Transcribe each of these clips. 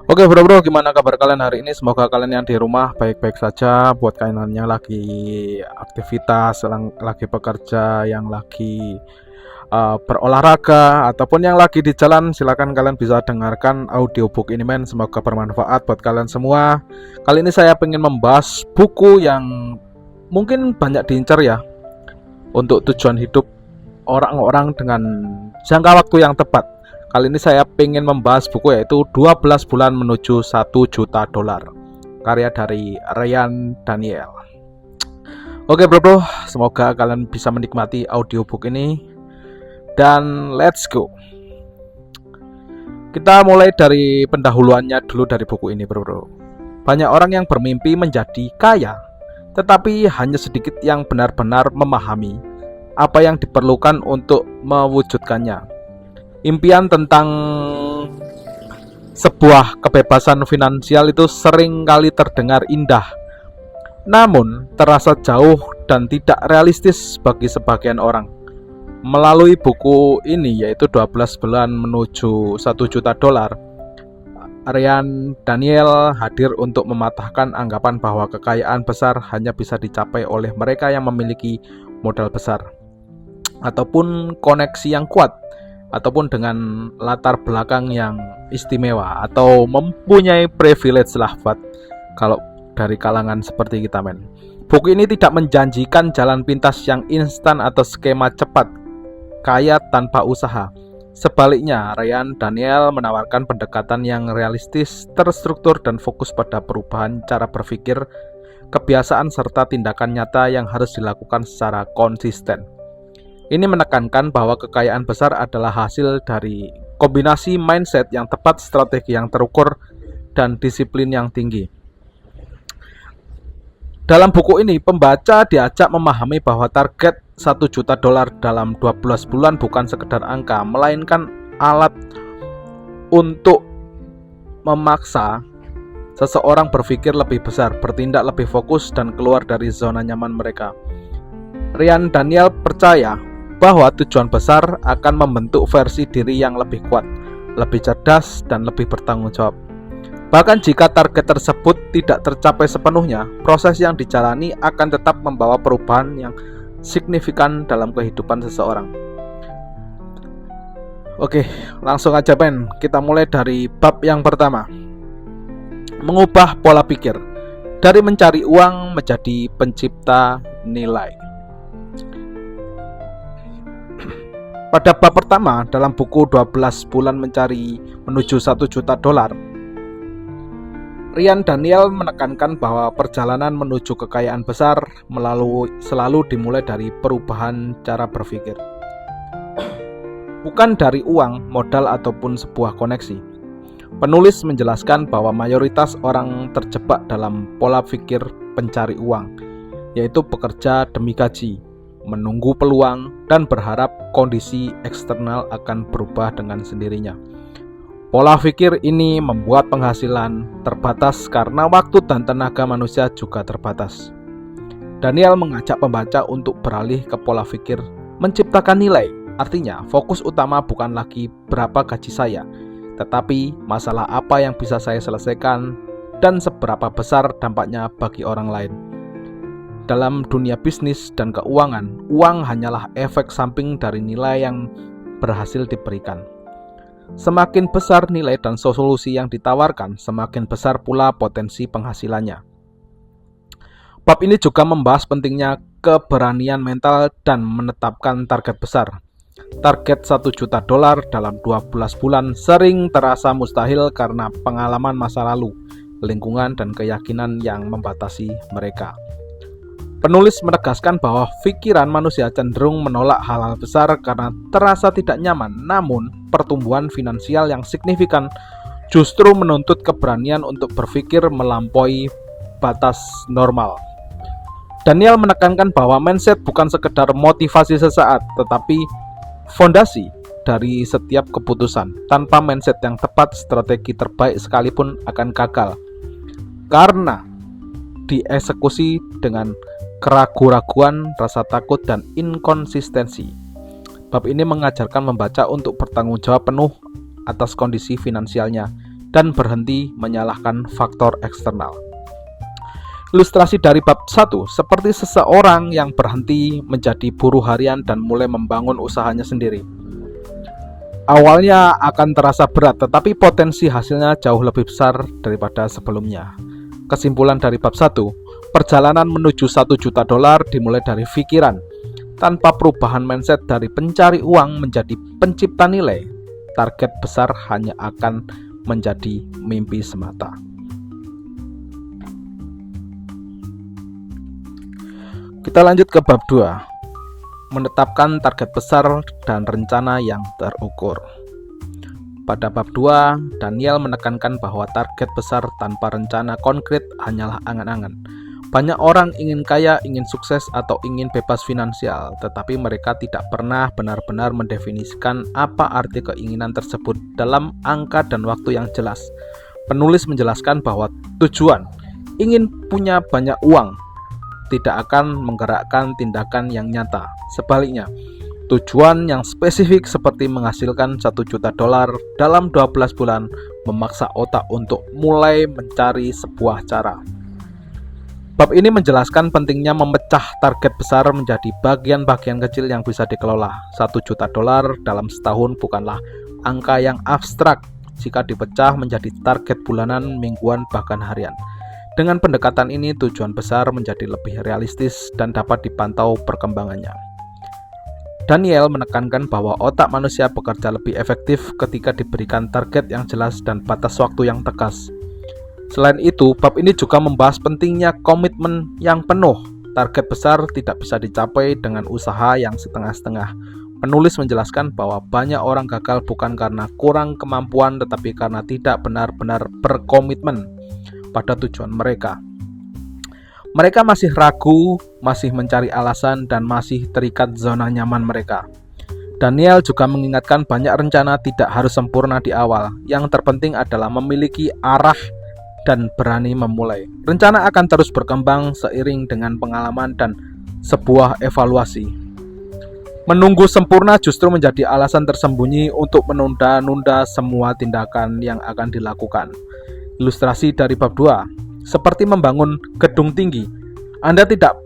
Oke bro, gimana kabar kalian hari ini? Semoga kalian yang di rumah baik-baik saja. Buat kalian yang lagi aktivitas, lagi bekerja, yang lagi berolahraga, ataupun yang lagi di jalan, silakan kalian bisa dengarkan audiobook ini men. Semoga bermanfaat buat kalian semua. Kali ini saya ingin membahas buku yang mungkin banyak diincar ya, untuk tujuan hidup orang-orang dengan jangka waktu yang tepat. Kali ini saya ingin membahas buku yaitu 12 bulan menuju 1 juta dolar, karya dari Ryan Daniel. Oke bro, semoga kalian bisa menikmati audiobook ini. Dan let's go. Kita mulai dari pendahuluannya dulu dari buku ini bro. Banyak orang yang bermimpi menjadi kaya, tetapi hanya sedikit yang benar-benar memahami apa yang diperlukan untuk mewujudkannya. Impian tentang sebuah kebebasan finansial itu sering kali terdengar indah, namun terasa jauh dan tidak realistis bagi sebagian orang. Melalui buku ini yaitu 12 bulan menuju 1 juta dolar, Ryan Daniel hadir untuk mematahkan anggapan bahwa kekayaan besar hanya bisa dicapai oleh mereka yang memiliki modal besar, ataupun koneksi yang kuat, ataupun dengan latar belakang yang istimewa, atau mempunyai privilege lah buat kalau dari kalangan seperti kita men. Buku ini tidak menjanjikan jalan pintas yang instan atau skema cepat kaya tanpa usaha. Sebaliknya, Ryan Daniel menawarkan pendekatan yang realistis, terstruktur, dan fokus pada perubahan cara berpikir, kebiasaan, serta tindakan nyata yang harus dilakukan secara konsisten. Ini menekankan bahwa kekayaan besar adalah hasil dari kombinasi mindset yang tepat, strategi yang terukur, dan disiplin yang tinggi. Dalam buku ini, pembaca diajak memahami bahwa target 1 juta dolar dalam 12 bulan bukan sekedar angka, melainkan alat untuk memaksa seseorang berpikir lebih besar, bertindak lebih fokus, dan keluar dari zona nyaman mereka. Ryan Daniel percaya bahwa tujuan besar akan membentuk versi diri yang lebih kuat, lebih cerdas, dan lebih bertanggung jawab. Bahkan jika target tersebut tidak tercapai sepenuhnya, proses yang dijalani akan tetap membawa perubahan yang signifikan dalam kehidupan seseorang. Oke, langsung aja Ben. Kita mulai dari bab yang pertama. Mengubah pola pikir dari mencari uang menjadi pencipta nilai. Pada bab pertama dalam buku 12 bulan menuju 1 juta dolar, Ryan Daniel menekankan bahwa perjalanan menuju kekayaan besar selalu dimulai dari perubahan cara berpikir. Bukan dari uang, modal, ataupun sebuah koneksi. Penulis menjelaskan bahwa mayoritas orang terjebak dalam pola pikir pencari uang, yaitu bekerja demi gaji, menunggu peluang, dan berharap kondisi eksternal akan berubah dengan sendirinya. Pola pikir ini membuat penghasilan terbatas karena waktu dan tenaga manusia juga terbatas. Daniel mengajak pembaca untuk beralih ke pola pikir menciptakan nilai. Artinya, fokus utama bukan lagi berapa gaji saya, tetapi masalah apa yang bisa saya selesaikan dan seberapa besar dampaknya bagi orang lain. Dalam dunia bisnis dan keuangan, uang hanyalah efek samping dari nilai yang berhasil diberikan. Semakin besar nilai dan solusi yang ditawarkan, semakin besar pula potensi penghasilannya. Bab ini juga membahas pentingnya keberanian mental dan menetapkan target besar. Target 1 juta dolar dalam 12 bulan sering terasa mustahil karena pengalaman masa lalu, lingkungan, dan keyakinan yang membatasi mereka. Penulis menegaskan bahwa pikiran manusia cenderung menolak hal-hal besar karena terasa tidak nyaman, namun pertumbuhan finansial yang signifikan justru menuntut keberanian untuk berpikir melampaui batas normal. Daniel menekankan bahwa mindset bukan sekedar motivasi sesaat, tetapi fondasi dari setiap keputusan. Tanpa mindset yang tepat, strategi terbaik sekalipun akan gagal karena dieksekusi dengan keraguan-raguan, rasa takut, dan inkonsistensi. Bab ini mengajarkan membaca untuk bertanggung jawab penuh atas kondisi finansialnya, dan berhenti menyalahkan faktor eksternal. Ilustrasi dari bab 1, seperti seseorang yang berhenti menjadi buruh harian dan mulai membangun usahanya sendiri. Awalnya akan terasa berat, tetapi potensi hasilnya jauh lebih besar daripada sebelumnya. Kesimpulan dari bab 1, perjalanan menuju $1 juta dimulai dari pikiran. Tanpa perubahan mindset dari pencari uang menjadi pencipta nilai, target besar hanya akan menjadi mimpi semata. Kita lanjut ke bab 2, menetapkan target besar dan rencana yang terukur. Pada bab 2, Daniel menekankan bahwa target besar tanpa rencana konkret hanyalah angan-angan. Banyak orang ingin kaya, ingin sukses, atau ingin bebas finansial, tetapi mereka tidak pernah benar-benar mendefinisikan apa arti keinginan tersebut dalam angka dan waktu yang jelas. Penulis menjelaskan bahwa tujuan ingin punya banyak uang tidak akan menggerakkan tindakan yang nyata. Sebaliknya, tujuan yang spesifik seperti menghasilkan $1 juta dalam 12 bulan memaksa otak untuk mulai mencari sebuah cara. Bab ini menjelaskan pentingnya memecah target besar menjadi bagian-bagian kecil yang bisa dikelola. $1 juta dalam setahun bukanlah angka yang abstrak jika dipecah menjadi target bulanan, mingguan, bahkan harian. Dengan pendekatan ini, tujuan besar menjadi lebih realistis dan dapat dipantau perkembangannya. Daniel menekankan bahwa otak manusia bekerja lebih efektif ketika diberikan target yang jelas dan batas waktu yang tegas. Selain itu, bab ini juga membahas pentingnya komitmen yang penuh. Target besar tidak bisa dicapai dengan usaha yang setengah-setengah. Penulis menjelaskan bahwa banyak orang gagal bukan karena kurang kemampuan, tetapi karena tidak benar-benar berkomitmen pada tujuan mereka. Mereka masih ragu, masih mencari alasan, dan masih terikat zona nyaman mereka. Daniel juga mengingatkan banyak rencana tidak harus sempurna di awal. Yang terpenting adalah memiliki arah dan berani memulai. Rencana akan terus berkembang seiring dengan pengalaman dan sebuah evaluasi. Menunggu sempurna justru menjadi alasan tersembunyi untuk menunda-nunda semua tindakan yang akan dilakukan. Ilustrasi dari bab 2, seperti membangun gedung tinggi. Anda tidak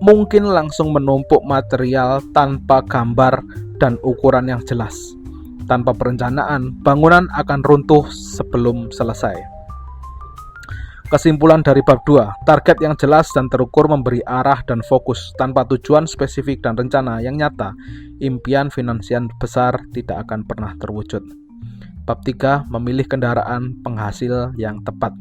mungkin langsung menumpuk material tanpa gambar dan ukuran yang jelas. Tanpa perencanaan, bangunan akan runtuh sebelum selesai. Kesimpulan dari bab 2, target yang jelas dan terukur memberi arah dan fokus. Tanpa tujuan spesifik dan rencana yang nyata, impian finansial besar tidak akan pernah terwujud. Bab 3, memilih kendaraan penghasil yang tepat.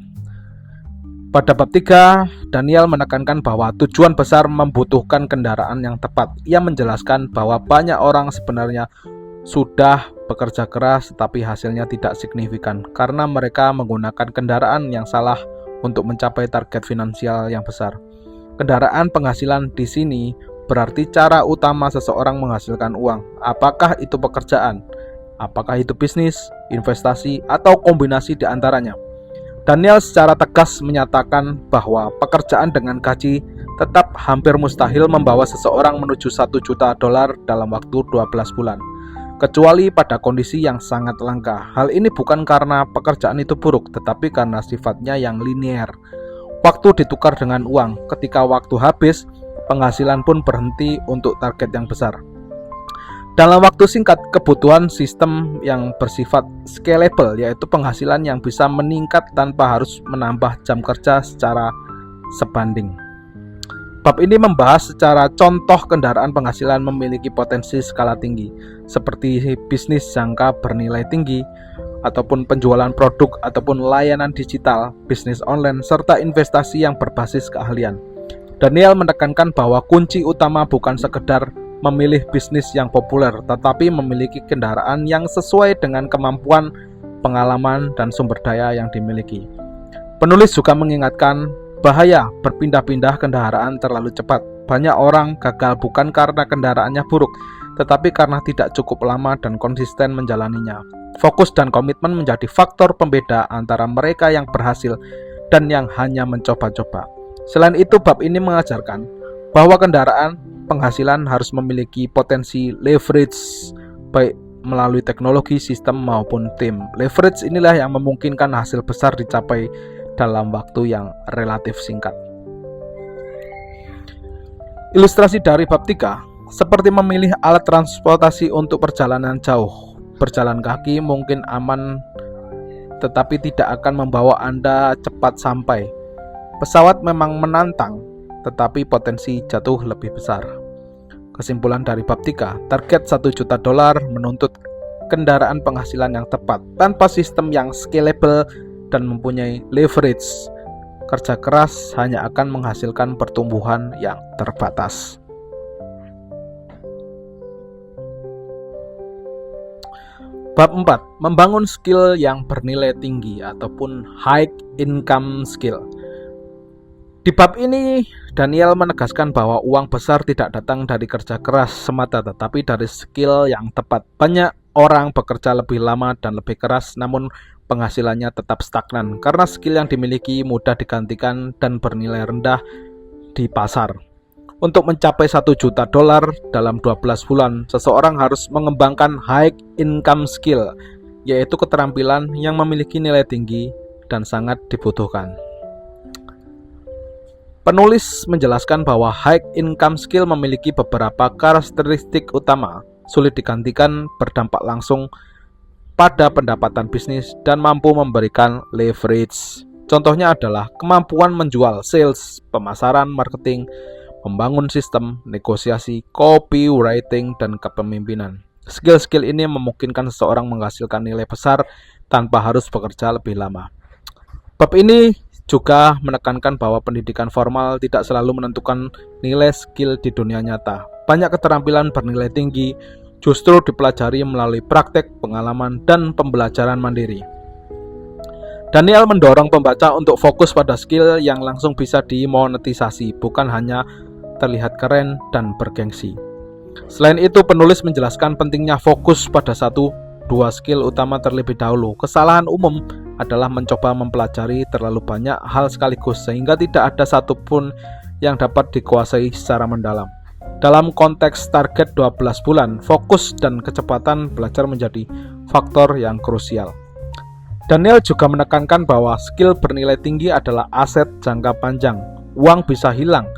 Pada bab 3, Daniel menekankan bahwa tujuan besar membutuhkan kendaraan yang tepat. Ia menjelaskan bahwa banyak orang sebenarnya sudah bekerja keras tetapi hasilnya tidak signifikan karena mereka menggunakan kendaraan yang salah untuk mencapai target finansial yang besar. Kendaraan penghasilan di sini berarti cara utama seseorang menghasilkan uang. Apakah itu pekerjaan? Apakah itu bisnis, investasi, atau kombinasi di antaranya? Daniel secara tegas menyatakan bahwa pekerjaan dengan gaji tetap hampir mustahil membawa seseorang menuju $1 juta dalam waktu 12 bulan. Kecuali pada kondisi yang sangat langka. Hal ini bukan karena pekerjaan itu buruk, tetapi karena sifatnya yang linear. Waktu ditukar dengan uang. Ketika waktu habis, penghasilan pun berhenti untuk target yang besar. Dalam waktu singkat, kebutuhan sistem yang bersifat scalable, yaitu penghasilan yang bisa meningkat tanpa harus menambah jam kerja secara sebanding. Bab ini membahas secara contoh kendaraan penghasilan memiliki potensi skala tinggi, seperti bisnis jangka bernilai tinggi, ataupun penjualan produk ataupun layanan digital, bisnis online, serta investasi yang berbasis keahlian. Daniel menekankan bahwa kunci utama bukan sekedar memilih bisnis yang populer, tetapi memiliki kendaraan yang sesuai dengan kemampuan, pengalaman, dan sumber daya yang dimiliki. Penulis juga mengingatkan bahaya berpindah-pindah kendaraan terlalu cepat. Banyak orang gagal bukan karena kendaraannya buruk, tetapi karena tidak cukup lama dan konsisten menjalaninya. Fokus dan komitmen menjadi faktor pembeda antara mereka yang berhasil dan yang hanya mencoba-coba. Selain itu, bab ini mengajarkan bahwa kendaraan penghasilan harus memiliki potensi leverage, baik melalui teknologi, sistem, maupun tim. Leverage inilah yang memungkinkan hasil besar dicapai dalam waktu yang relatif singkat. Ilustrasi dari bab 3, seperti memilih alat transportasi untuk perjalanan jauh. Berjalan kaki mungkin aman, tetapi tidak akan membawa Anda cepat sampai. Pesawat memang menantang, tetapi potensi jatuh lebih besar. Kesimpulan dari bab 3, target $1 juta menuntut kendaraan penghasilan yang tepat, tanpa sistem yang scalable dan mempunyai leverage. Kerja keras hanya akan menghasilkan pertumbuhan yang terbatas. Bab 4, membangun skill yang bernilai tinggi ataupun high income skill. Di bab ini, Daniel menegaskan bahwa uang besar tidak datang dari kerja keras semata, tetapi dari skill yang tepat. Banyak orang bekerja lebih lama dan lebih keras, namun penghasilannya tetap stagnan karena skill yang dimiliki mudah digantikan dan bernilai rendah di pasar. Untuk mencapai $1 juta dalam 12 bulan, seseorang harus mengembangkan high income skill, yaitu keterampilan yang memiliki nilai tinggi dan sangat dibutuhkan. Penulis menjelaskan bahwa high income skill memiliki beberapa karakteristik utama, sulit digantikan, berdampak langsung pada pendapatan bisnis, dan mampu memberikan leverage. Contohnya adalah kemampuan menjual, sales, pemasaran, marketing, membangun sistem, negosiasi, copywriting, dan kepemimpinan. Skill-skill ini memungkinkan seseorang menghasilkan nilai besar tanpa harus bekerja lebih lama. Bab ini juga menekankan bahwa pendidikan formal tidak selalu menentukan nilai skill di dunia nyata. Banyak keterampilan bernilai tinggi justru dipelajari melalui praktek, pengalaman, dan pembelajaran mandiri. Daniel mendorong pembaca untuk fokus pada skill yang langsung bisa dimonetisasi, bukan hanya terlihat keren dan bergengsi. Selain itu, penulis menjelaskan pentingnya fokus pada 1-2 skill utama terlebih dahulu. Kesalahan umum adalah mencoba mempelajari terlalu banyak hal sekaligus, sehingga tidak ada satupun yang dapat dikuasai secara mendalam. Dalam konteks target 12 bulan, fokus dan kecepatan belajar menjadi faktor yang krusial. Daniel juga menekankan bahwa skill bernilai tinggi adalah aset jangka panjang. Uang bisa hilang,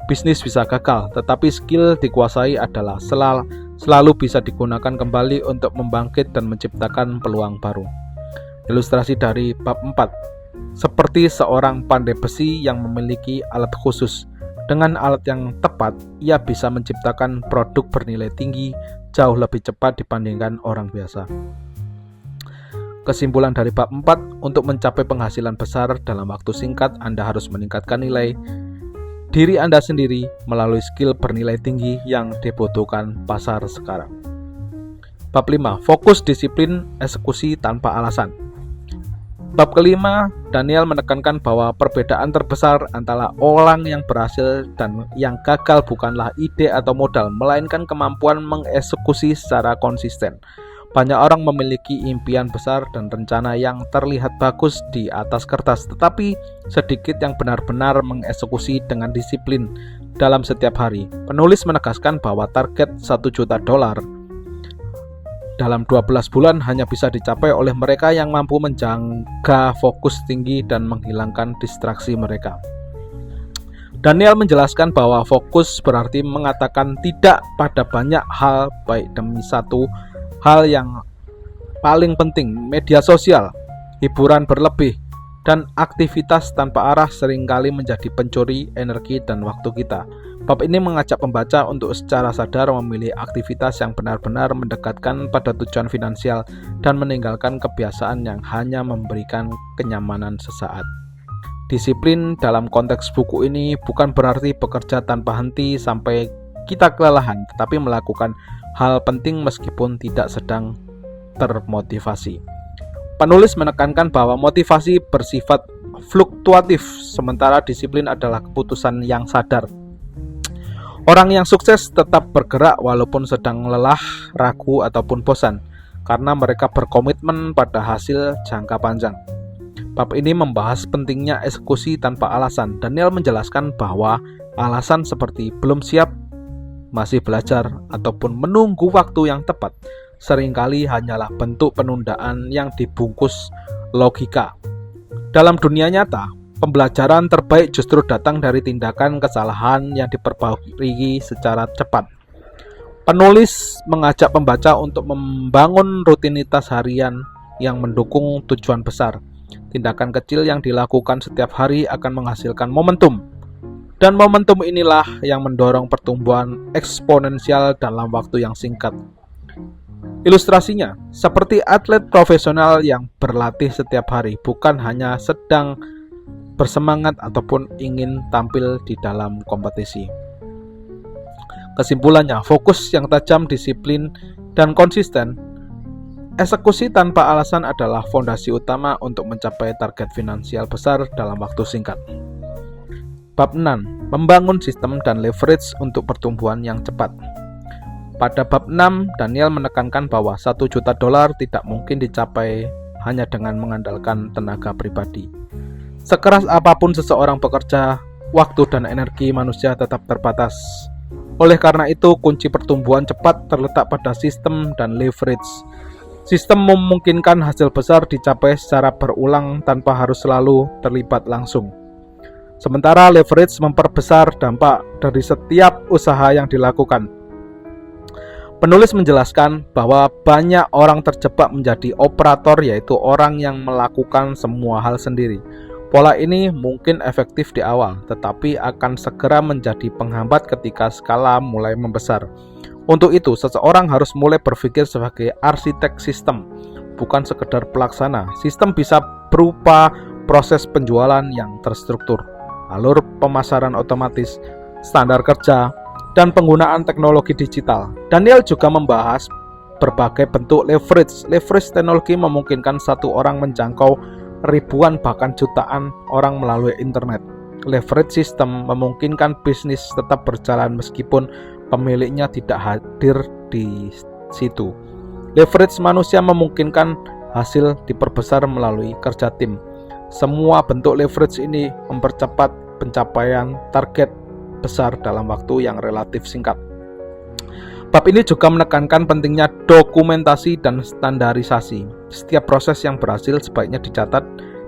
bisnis bisa gagal, tetapi skill dikuasai adalah selalu bisa digunakan kembali untuk membangkit dan menciptakan peluang baru. Ilustrasi dari bab 4, seperti seorang pandai besi yang memiliki alat khusus. Dengan alat yang tepat, ia bisa menciptakan produk bernilai tinggi jauh lebih cepat dibandingkan orang biasa. Kesimpulan dari bab 4, untuk mencapai penghasilan besar dalam waktu singkat, Anda harus meningkatkan nilai diri Anda sendiri melalui skill bernilai tinggi yang dibutuhkan pasar sekarang. Bab 5, fokus, disiplin, eksekusi tanpa alasan. Bab kelima, Daniel menekankan bahwa perbedaan terbesar antara orang yang berhasil dan yang gagal bukanlah ide atau modal, melainkan kemampuan mengeksekusi secara konsisten. Banyak orang memiliki impian besar dan rencana yang terlihat bagus di atas kertas, tetapi sedikit yang benar-benar mengeksekusi dengan disiplin dalam setiap hari. Penulis menegaskan bahwa target $1 juta dalam 12 bulan hanya bisa dicapai oleh mereka yang mampu menjaga fokus tinggi dan menghilangkan distraksi mereka. Daniel menjelaskan bahwa fokus berarti mengatakan tidak pada banyak hal, baik demi satu hal yang paling penting. Media sosial, hiburan berlebih, dan aktivitas tanpa arah seringkali menjadi pencuri energi dan waktu kita. Bab ini mengajak pembaca untuk secara sadar memilih aktivitas yang benar-benar mendekatkan pada tujuan finansial dan meninggalkan kebiasaan yang hanya memberikan kenyamanan sesaat. Disiplin dalam konteks buku ini bukan berarti bekerja tanpa henti sampai kita kelelahan, tetapi melakukan hal penting meskipun tidak sedang termotivasi. Penulis menekankan bahwa motivasi bersifat fluktuatif, sementara disiplin adalah keputusan yang sadar. Orang yang sukses tetap bergerak walaupun sedang lelah, ragu, ataupun bosan, karena mereka berkomitmen pada hasil jangka panjang. Bab ini membahas pentingnya eksekusi tanpa alasan. Daniel menjelaskan bahwa alasan seperti belum siap, masih belajar, ataupun menunggu waktu yang tepat seringkali hanyalah bentuk penundaan yang dibungkus logika. Dalam dunia nyata, pembelajaran terbaik justru datang dari tindakan kesalahan yang diperbaiki secara cepat. Penulis mengajak pembaca untuk membangun rutinitas harian yang mendukung tujuan besar. Tindakan kecil yang dilakukan setiap hari akan menghasilkan momentum. Dan momentum inilah yang mendorong pertumbuhan eksponensial dalam waktu yang singkat. Ilustrasinya, seperti atlet profesional yang berlatih setiap hari, bukan hanya sedang bersemangat ataupun ingin tampil di dalam kompetisi. Kesimpulannya, fokus yang tajam, disiplin, dan konsisten, eksekusi tanpa alasan adalah fondasi utama untuk mencapai target finansial besar dalam waktu singkat. Bab 6. Membangun sistem dan leverage untuk pertumbuhan yang cepat. Pada bab 6, Daniel menekankan bahwa $1 juta tidak mungkin dicapai hanya dengan mengandalkan tenaga pribadi. Sekeras apapun seseorang bekerja, waktu dan energi manusia tetap terbatas. Oleh karena itu, kunci pertumbuhan cepat terletak pada sistem dan leverage. Sistem memungkinkan hasil besar dicapai secara berulang tanpa harus selalu terlibat langsung. Sementara leverage memperbesar dampak dari setiap usaha yang dilakukan. Penulis menjelaskan bahwa banyak orang terjebak menjadi operator, yaitu orang yang melakukan semua hal sendiri. Pola ini mungkin efektif di awal, tetapi akan segera menjadi penghambat ketika skala mulai membesar. Untuk itu, seseorang harus mulai berpikir sebagai arsitek sistem, bukan sekedar pelaksana. Sistem bisa berupa proses penjualan yang terstruktur, alur pemasaran otomatis, standar kerja, dan penggunaan teknologi digital. Daniel juga membahas berbagai bentuk leverage. Leverage teknologi memungkinkan satu orang menjangkau ribuan bahkan jutaan orang melalui internet. Leverage system memungkinkan bisnis tetap berjalan meskipun pemiliknya tidak hadir di situ. Leverage manusia memungkinkan hasil diperbesar melalui kerja tim. Semua bentuk leverage ini mempercepat pencapaian target besar dalam waktu yang relatif singkat. Bab ini juga menekankan pentingnya dokumentasi dan standarisasi. Setiap proses yang berhasil sebaiknya dicatat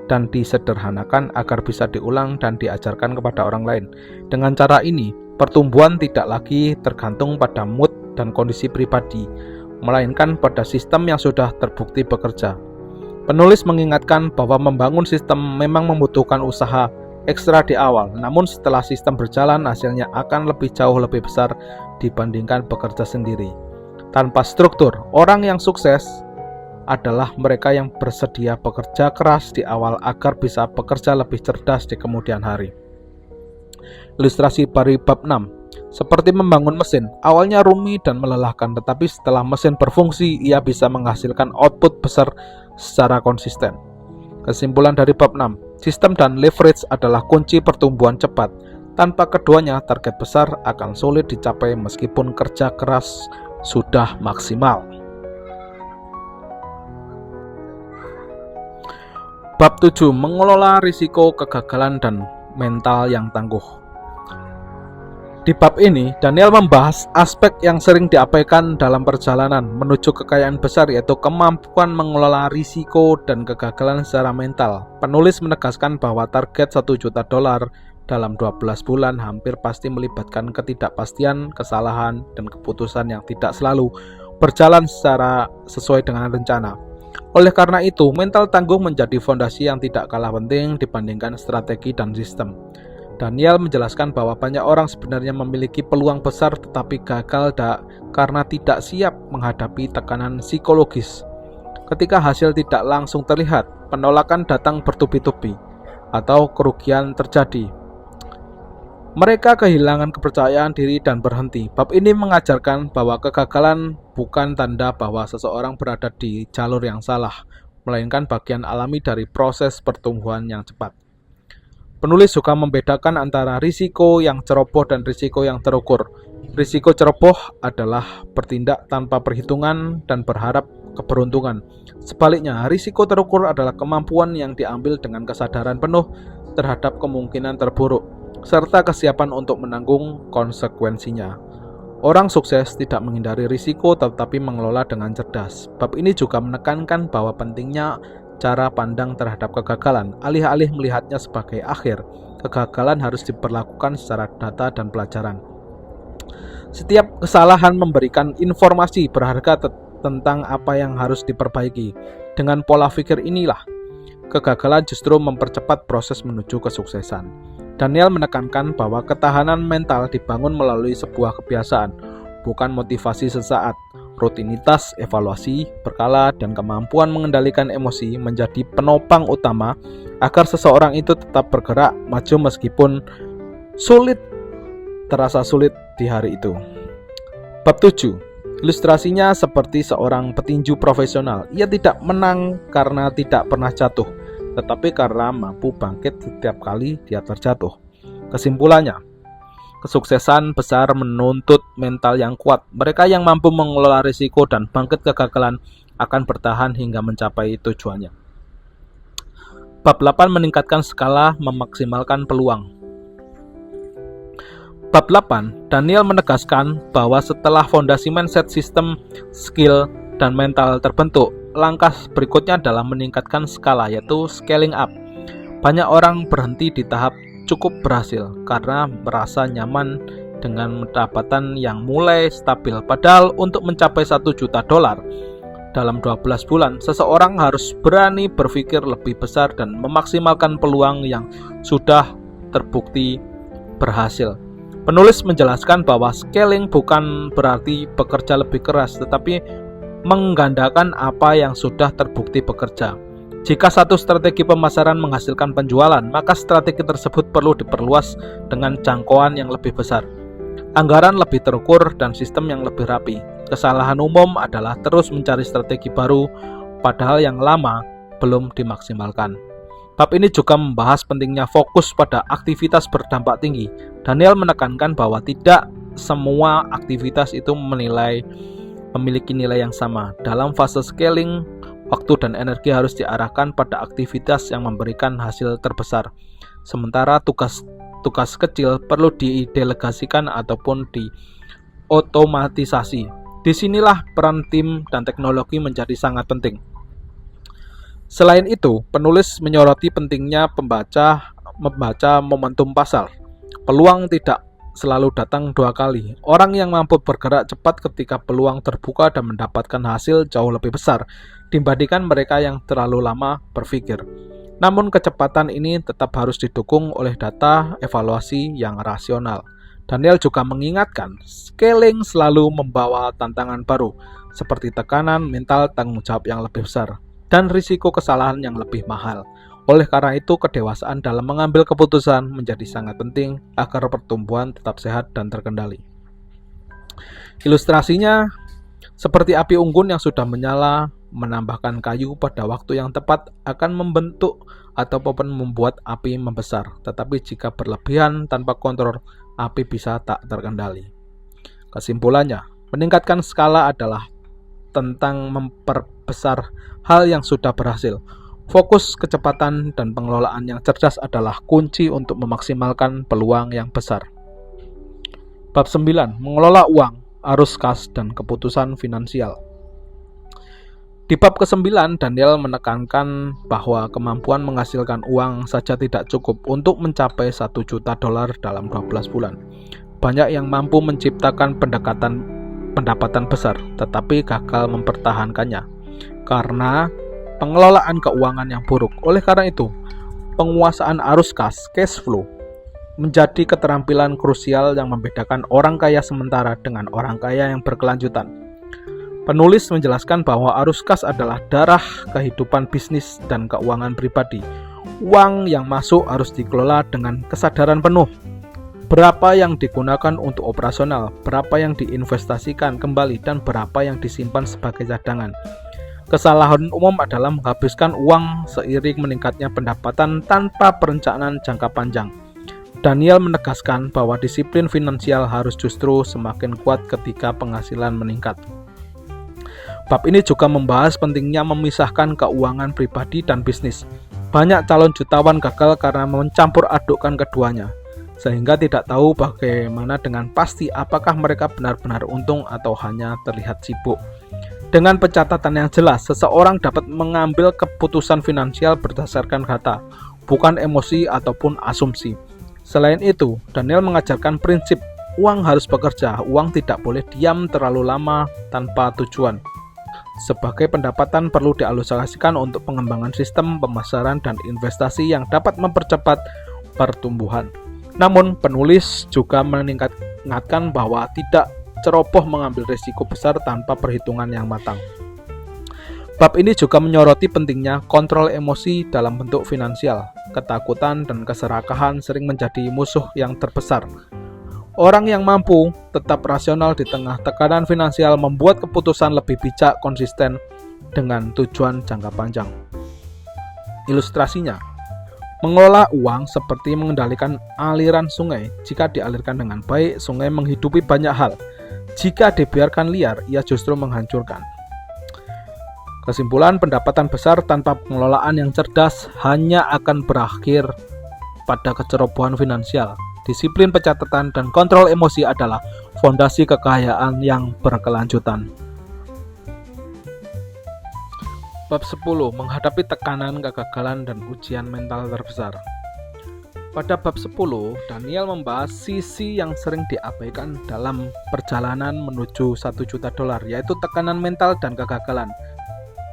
dan disederhanakan agar bisa diulang dan diajarkan kepada orang lain. Dengan cara ini, pertumbuhan tidak lagi tergantung pada mood dan kondisi pribadi, melainkan pada sistem yang sudah terbukti bekerja. Penulis mengingatkan bahwa membangun sistem memang membutuhkan usaha ekstra di awal, namun setelah sistem berjalan hasilnya akan jauh lebih besar dibandingkan bekerja sendiri. Tanpa struktur, orang yang sukses adalah mereka yang bersedia bekerja keras di awal agar bisa bekerja lebih cerdas di kemudian hari. Ilustrasi dari bab 6. Seperti membangun mesin, awalnya rumit dan melelahkan, tetapi setelah mesin berfungsi, ia bisa menghasilkan output besar secara konsisten. Kesimpulan dari bab 6, sistem dan leverage adalah kunci pertumbuhan cepat. Tanpa keduanya, target besar akan sulit dicapai meskipun kerja keras sudah maksimal. Bab 7, mengelola risiko kegagalan dan mental yang tangguh. Di bab ini, Daniel membahas aspek yang sering diabaikan dalam perjalanan menuju kekayaan besar, yaitu kemampuan mengelola risiko dan kegagalan secara mental. Penulis menegaskan bahwa target $1 juta dalam 12 bulan hampir pasti melibatkan ketidakpastian, kesalahan, dan keputusan yang tidak selalu berjalan secara sesuai dengan rencana. Oleh karena itu, mental tangguh menjadi fondasi yang tidak kalah penting dibandingkan strategi dan sistem. Daniel menjelaskan bahwa banyak orang sebenarnya memiliki peluang besar tetapi gagal karena tidak siap menghadapi tekanan psikologis. Ketika hasil tidak langsung terlihat, penolakan datang bertubi-tubi atau kerugian terjadi. Mereka kehilangan kepercayaan diri dan berhenti. Bab ini mengajarkan bahwa kegagalan bukan tanda bahwa seseorang berada di jalur yang salah, melainkan bagian alami dari proses pertumbuhan yang cepat. Penulis juga membedakan antara risiko yang ceroboh dan risiko yang terukur. Risiko ceroboh adalah bertindak tanpa perhitungan dan berharap keberuntungan. Sebaliknya, risiko terukur adalah kemampuan yang diambil dengan kesadaran penuh terhadap kemungkinan terburuk, serta kesiapan untuk menanggung konsekuensinya. Orang sukses tidak menghindari risiko tetapi mengelola dengan cerdas. Bab ini juga menekankan bahwa pentingnya cara pandang terhadap kegagalan. Alih-alih melihatnya sebagai akhir, kegagalan harus diperlakukan secara data dan pelajaran. Setiap kesalahan memberikan informasi berharga tentang apa yang harus diperbaiki. Dengan pola pikir inilah, kegagalan justru mempercepat proses menuju kesuksesan. Daniel menekankan bahwa ketahanan mental dibangun melalui sebuah kebiasaan, bukan motivasi sesaat. Rutinitas, evaluasi, berkala, dan kemampuan mengendalikan emosi menjadi penopang utama agar seseorang itu tetap bergerak maju meskipun terasa sulit di hari itu. Bab 7. Ilustrasinya seperti seorang petinju profesional. Ia tidak menang karena tidak pernah jatuh, tetapi karena mampu bangkit setiap kali dia terjatuh. Kesimpulannya, kesuksesan besar menuntut mental yang kuat. Mereka yang mampu mengelola risiko dan bangkit kegagalan akan bertahan hingga mencapai tujuannya. Bab 8 meningkatkan skala memaksimalkan peluang. Bab 8, Daniel menegaskan bahwa setelah fondasi mindset, sistem, skill, dan mental terbentuk, langkah berikutnya adalah meningkatkan skala, yaitu scaling up. Banyak orang berhenti di tahap cukup berhasil karena merasa nyaman dengan pendapatan yang mulai stabil. Padahal untuk mencapai $1 juta dalam 12 bulan, seseorang harus berani berpikir lebih besar dan memaksimalkan peluang yang sudah terbukti berhasil. Penulis menjelaskan bahwa scaling bukan berarti bekerja lebih keras, tetapi menggandakan apa yang sudah terbukti bekerja. Jika satu strategi pemasaran menghasilkan penjualan, maka strategi tersebut perlu diperluas dengan jangkauan yang lebih besar, anggaran lebih terukur, dan sistem yang lebih rapi. Kesalahan umum adalah terus mencari strategi baru, padahal yang lama belum dimaksimalkan. Bab ini juga membahas pentingnya fokus pada aktivitas berdampak tinggi. Daniel menekankan bahwa tidak semua aktivitas itu memiliki nilai yang sama. Dalam fase scaling, waktu dan energi harus diarahkan pada aktivitas yang memberikan hasil terbesar. Sementara tugas kecil perlu didelegasikan ataupun diotomatisasi. Disinilah peran tim dan teknologi menjadi sangat penting. Selain itu, penulis menyoroti pentingnya membaca momentum pasar. Peluang tidak selalu datang dua kali. Orang yang mampu bergerak cepat ketika peluang terbuka dan mendapatkan hasil jauh lebih besar dibandingkan mereka yang terlalu lama berpikir. Namun kecepatan ini tetap harus didukung oleh data evaluasi yang rasional. Daniel juga mengingatkan, scaling selalu membawa tantangan baru, seperti tekanan mental, tanggung jawab yang lebih besar, dan risiko kesalahan yang lebih mahal. Oleh karena itu, kedewasaan dalam mengambil keputusan menjadi sangat penting agar pertumbuhan tetap sehat dan terkendali. Ilustrasinya seperti api unggun yang sudah menyala, menambahkan kayu pada waktu yang tepat akan membentuk ataupun membuat api membesar. Tetapi jika berlebihan tanpa kontrol, api bisa tak terkendali. Kesimpulannya, meningkatkan skala adalah tentang memperbesar hal yang sudah berhasil. Fokus, kecepatan, dan pengelolaan yang cerdas adalah kunci untuk memaksimalkan peluang yang besar. Bab 9. Mengelola uang, arus kas, dan keputusan finansial. Di bab ke-9, Daniel menekankan bahwa kemampuan menghasilkan uang saja tidak cukup untuk mencapai $1 juta dalam 12 bulan. Banyak yang mampu menciptakan pendapatan besar, tetapi gagal mempertahankannya karena pengelolaan keuangan yang buruk. Oleh karena itu, penguasaan arus kas, cash flow, menjadi keterampilan krusial yang membedakan orang kaya sementara dengan orang kaya yang berkelanjutan. Penulis menjelaskan bahwa arus kas adalah darah kehidupan bisnis dan keuangan pribadi. Uang yang masuk harus dikelola dengan kesadaran penuh. Berapa yang digunakan untuk operasional, berapa yang diinvestasikan kembali, dan berapa yang disimpan sebagai cadangan. Kesalahan umum adalah menghabiskan uang seiring meningkatnya pendapatan tanpa perencanaan jangka panjang. Daniel menegaskan bahwa disiplin finansial harus justru semakin kuat ketika penghasilan meningkat. Bab ini juga membahas pentingnya memisahkan keuangan pribadi dan bisnis. Banyak calon jutawan gagal karena mencampur adukkan keduanya. sehingga tidak tahu bagaimana dengan pasti apakah mereka benar-benar untung atau hanya terlihat sibuk. Dengan pencatatan yang jelas, seseorang dapat mengambil keputusan finansial berdasarkan data, bukan emosi ataupun asumsi. Selain itu, Daniel mengajarkan prinsip uang harus bekerja, uang tidak boleh diam terlalu lama tanpa tujuan. Sebagai pendapatan perlu dialokasikan untuk pengembangan sistem pemasaran dan investasi yang dapat mempercepat pertumbuhan. Namun, penulis juga mengingatkan bahwa tidak ceroboh mengambil risiko besar tanpa perhitungan yang matang. Bab ini juga menyoroti pentingnya kontrol emosi dalam bentuk finansial. Ketakutan dan keserakahan sering menjadi musuh yang terbesar. Orang yang mampu tetap rasional di tengah tekanan finansial membuat keputusan lebih bijak, konsisten dengan tujuan jangka panjang. Ilustrasinya, mengelola uang seperti mengendalikan aliran sungai. Jika dialirkan dengan baik, sungai menghidupi banyak hal. Jika dibiarkan liar, ia justru menghancurkan. Kesimpulan, pendapatan besar tanpa pengelolaan yang cerdas hanya akan berakhir pada kecerobohan finansial. Disiplin pencatatan dan kontrol emosi adalah fondasi kekayaan yang berkelanjutan. Bab 10. Menghadapi tekanan, kegagalan, dan ujian mental terbesar. Pada bab 10, Daniel membahas sisi yang sering diabaikan dalam perjalanan menuju $1 juta, yaitu tekanan mental dan kegagalan.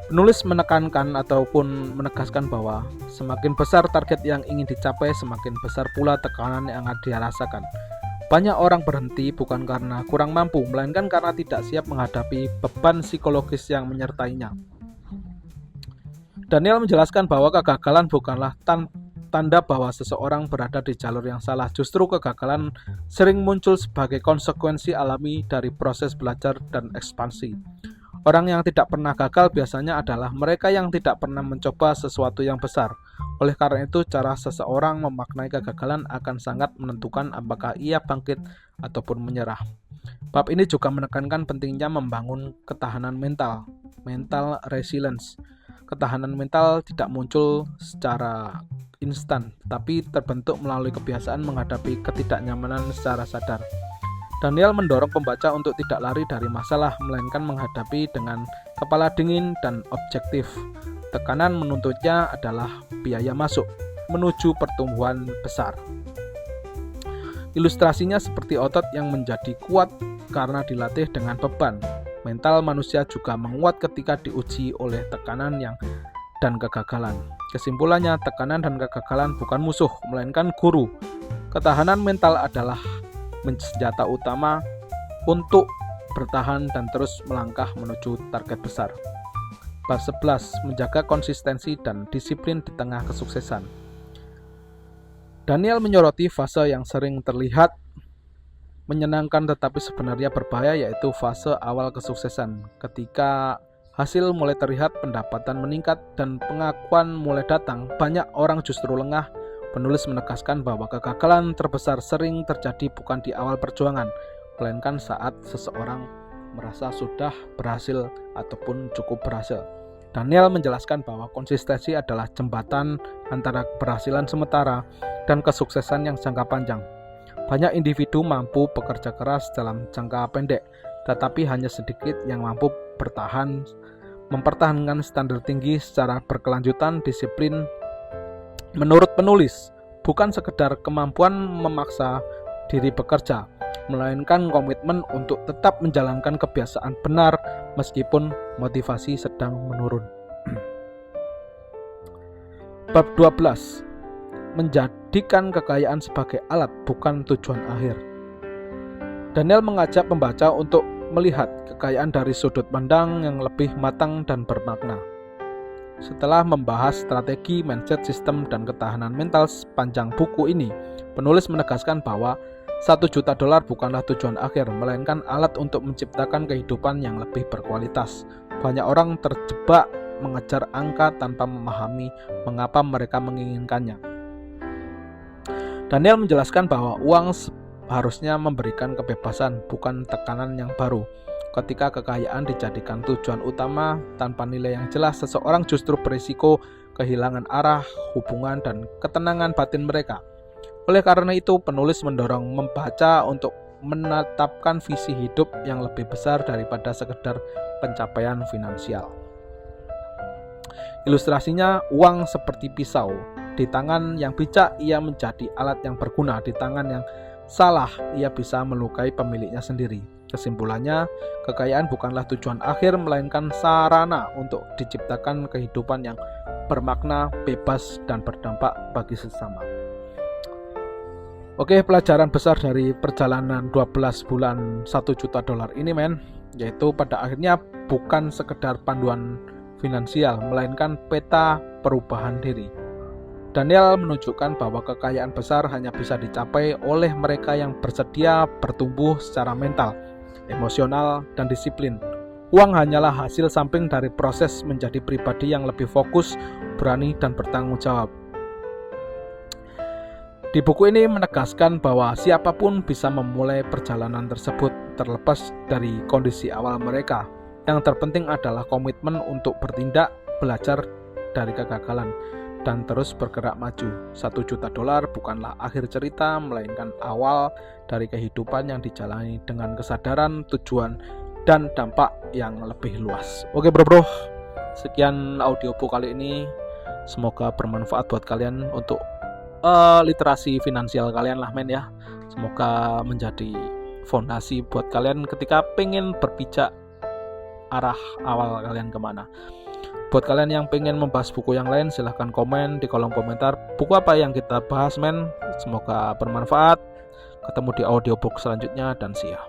Penulis menekankan ataupun menegaskan bahwa semakin besar target yang ingin dicapai, semakin besar pula tekanan yang akan dirasakan. Banyak orang berhenti bukan karena kurang mampu, melainkan karena tidak siap menghadapi beban psikologis yang menyertainya. Daniel menjelaskan bahwa kegagalan bukanlah tanda bahwa seseorang berada di jalur yang salah. Justru kegagalan sering muncul sebagai konsekuensi alami dari proses belajar dan ekspansi. Orang yang tidak pernah gagal biasanya adalah mereka yang tidak pernah mencoba sesuatu yang besar. Oleh karena itu, cara seseorang memaknai kegagalan akan sangat menentukan apakah ia bangkit ataupun menyerah. Bab ini juga menekankan pentingnya membangun ketahanan mental, mental resilience. Ketahanan mental tidak muncul secara instan, tapi terbentuk melalui kebiasaan menghadapi ketidaknyamanan secara sadar. Daniel mendorong pembaca untuk tidak lari dari masalah, melainkan menghadapi dengan kepala dingin dan objektif. Tekanan menuntutnya adalah biaya masuk menuju pertumbuhan besar. Ilustrasinya seperti otot yang menjadi kuat karena dilatih dengan beban. Mental manusia juga menguat ketika diuji oleh tekanan dan kegagalan. Kesimpulannya, tekanan dan kegagalan bukan musuh, melainkan guru. Ketahanan mental adalah senjata utama untuk bertahan dan terus melangkah menuju target besar. Bab 11. Menjaga konsistensi dan disiplin di tengah kesuksesan. Daniel menyoroti fase yang sering terlihat menyenangkan tetapi sebenarnya berbahaya, yaitu fase awal kesuksesan. Ketika hasil mulai terlihat, pendapatan meningkat, dan pengakuan mulai datang, banyak orang justru lengah. Penulis menegaskan bahwa kegagalan terbesar sering terjadi bukan di awal perjuangan, melainkan saat seseorang merasa sudah berhasil ataupun cukup berhasil. Daniel menjelaskan bahwa konsistensi adalah jembatan antara keberhasilan sementara dan kesuksesan yang jangka panjang. Banyak individu mampu bekerja keras dalam jangka pendek, tetapi hanya sedikit yang mampu mempertahankan standar tinggi secara berkelanjutan. Disiplin, menurut penulis, bukan sekedar kemampuan memaksa diri bekerja, melainkan komitmen untuk tetap menjalankan kebiasaan benar meskipun motivasi sedang menurun. Bab 12. Menjadikan kekayaan sebagai alat, bukan tujuan akhir. Daniel mengajak pembaca untuk melihat kekayaan dari sudut pandang yang lebih matang dan bermakna. Setelah membahas strategi, mindset, sistem, dan ketahanan mental sepanjang buku ini, penulis menegaskan bahwa $1 juta bukanlah tujuan akhir, melainkan alat untuk menciptakan kehidupan yang lebih berkualitas. Banyak orang terjebak mengejar angka tanpa memahami mengapa mereka menginginkannya. Daniel menjelaskan bahwa uang harusnya memberikan kebebasan, bukan tekanan yang baru. Ketika kekayaan dijadikan tujuan utama tanpa nilai yang jelas, seseorang justru berisiko kehilangan arah, hubungan, dan ketenangan batin mereka. Oleh karena itu, penulis mendorong membaca untuk menetapkan visi hidup yang lebih besar daripada sekedar pencapaian finansial. Ilustrasinya, uang seperti pisau. Di tangan yang bijak, ia menjadi alat yang berguna. Di tangan yang salah, ia bisa melukai pemiliknya sendiri. Kesimpulannya, kekayaan bukanlah tujuan akhir, melainkan sarana untuk diciptakan kehidupan yang bermakna, bebas, dan berdampak bagi sesama. Oke, pelajaran besar dari perjalanan 12 bulan $1 juta ini, yaitu pada akhirnya bukan sekedar panduan finansial, melainkan peta perubahan diri. Daniel menunjukkan bahwa kekayaan besar hanya bisa dicapai oleh mereka yang bersedia bertumbuh secara mental, emosional, dan disiplin. Uang hanyalah hasil samping dari proses menjadi pribadi yang lebih fokus, berani, dan bertanggung jawab. Di buku ini menegaskan bahwa siapapun bisa memulai perjalanan tersebut terlepas dari kondisi awal mereka. Yang terpenting adalah komitmen untuk bertindak, belajar dari kegagalan, dan terus bergerak maju. $1 juta bukanlah akhir cerita, melainkan awal dari kehidupan yang dijalani dengan kesadaran, tujuan, dan dampak yang lebih luas. Oke bro, sekian audiobook kali ini. Semoga bermanfaat buat kalian untuk literasi finansial kalian lah ya. Semoga menjadi fondasi buat kalian ketika pengen berpijak arah awal kalian kemana. Buat kalian yang pengen membahas buku yang lain, silahkan komen di kolom komentar buku apa yang kita bahas. Semoga bermanfaat. Ketemu di audiobook selanjutnya dan see ya.